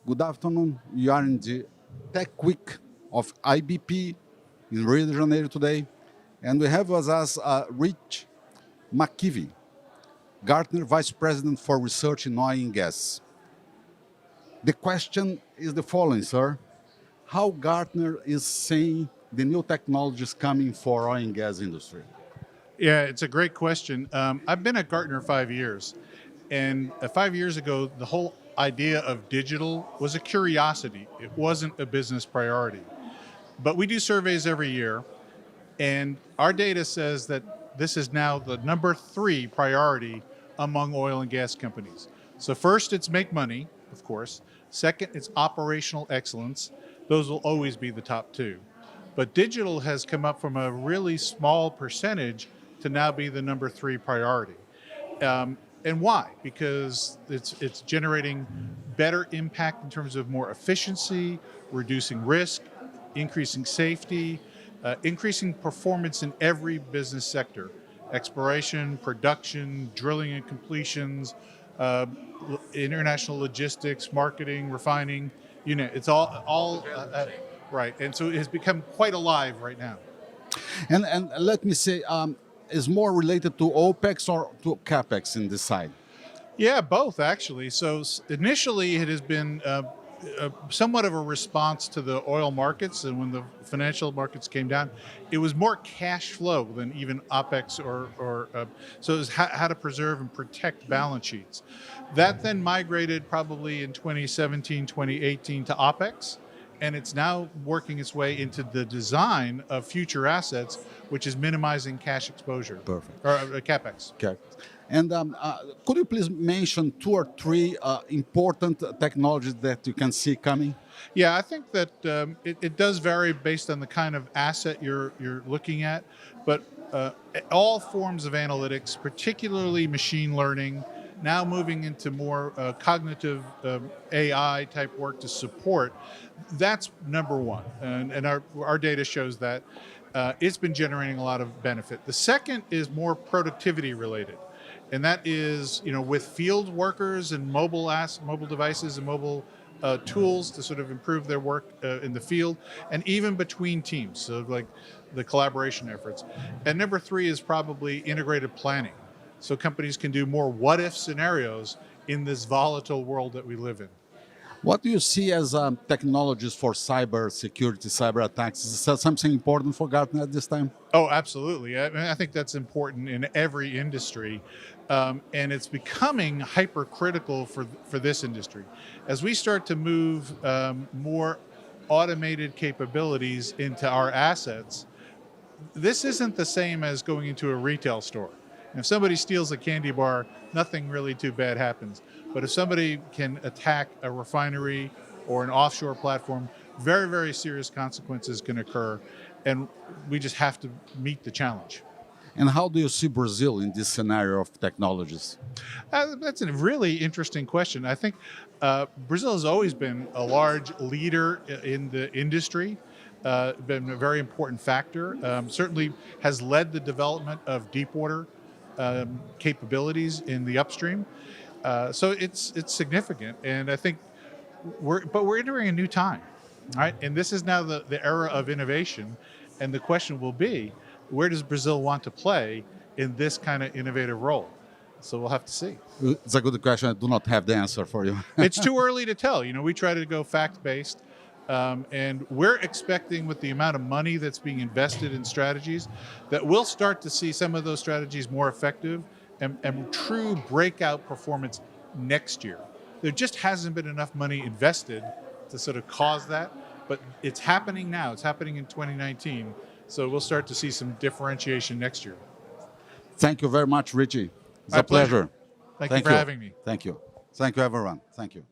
Good afternoon. We are in the TechWeek of IBP in Rio de Janeiro today. And we have with us Rich McAvey, Gartner Vice President for Research in Oil&Gas. The question is the following, sir. How Gartner is seeing the new technologies coming for oil and gas industry? Yeah, it's a great question. I've been at Gartner 5 years, and 5 years ago, the whole idea of digital was a curiosity. It wasn't a business priority. But we do surveys every year, and our data says that this is now the number 3 priority among oil and gas companies. So first, it's make money, of course. Second, it's operational excellence. Those will always be the top 2. But digital has come up from a really small percentage to now be the number 3 priority. And why? Because it's generating better impact in terms of more efficiency, reducing risk, increasing safety, increasing performance in every business sector: exploration, production, drilling and completions, international logistics, marketing, refining. You know, it's all right. And so it has become quite alive right now. And let me say, is more related to OPEX or to capex in this side? Yeah, both actually. So initially it has been somewhat of a response to the oil markets, and when the financial markets came down, it was more cash flow than even OPEX so it was how to preserve and protect balance sheets. That then migrated probably in 2017, 2018 to OPEX, and it's now working its way into the design of future assets, which is minimizing cash exposure. Perfect. Or capex. Okay. And could you please mention 2 or 3 important technologies that you can see coming? Yeah, I think that it does vary based on the kind of asset you're looking at, but all forms of analytics, particularly machine learning, now moving into more cognitive AI type work to support, that's number 1. And our data shows that it's been generating a lot of benefit. The second is more productivity related. And that is, you know, with field workers and mobile devices and mobile tools to sort of improve their work in the field, and even between teams, so like the collaboration efforts. And number 3 is probably integrated planning. So companies can do more what-if scenarios in this volatile world that we live in. What do you see as technologies for cyber security, cyber attacks? Is that something important for Gartner at this time? Oh, absolutely. I think that's important in every industry. And it's becoming hypercritical for this industry. As we start to move more automated capabilities into our assets, this isn't the same as going into a retail store. If somebody steals a candy bar, nothing really too bad happens. But if somebody can attack a refinery or an offshore platform, very, very serious consequences can occur. And we just have to meet the challenge. And how do you see Brazil in this scenario of technologies? That's a really interesting question. I think Brazil has always been a large leader in the industry, been a very important factor, certainly has led the development of deep water capabilities in the upstream. So it's significant. And I think we're entering a new time, right? And this is now the era of innovation. And the question will be, where does Brazil want to play in this kind of innovative role? So we'll have to see. It's a good question. I do not have the answer for you. It's too early to tell. You know, we try to go fact-based. And we're expecting, with the amount of money that's being invested in strategies, that we'll start to see some of those strategies more effective and true breakout performance next year. There just hasn't been enough money invested to sort of cause that, but it's happening now. It's happening in 2019. So we'll start to see some differentiation next year. Thank you very much, Richie. It's My a pleasure. Thank you for having me. Thank you. Thank you, everyone. Thank you.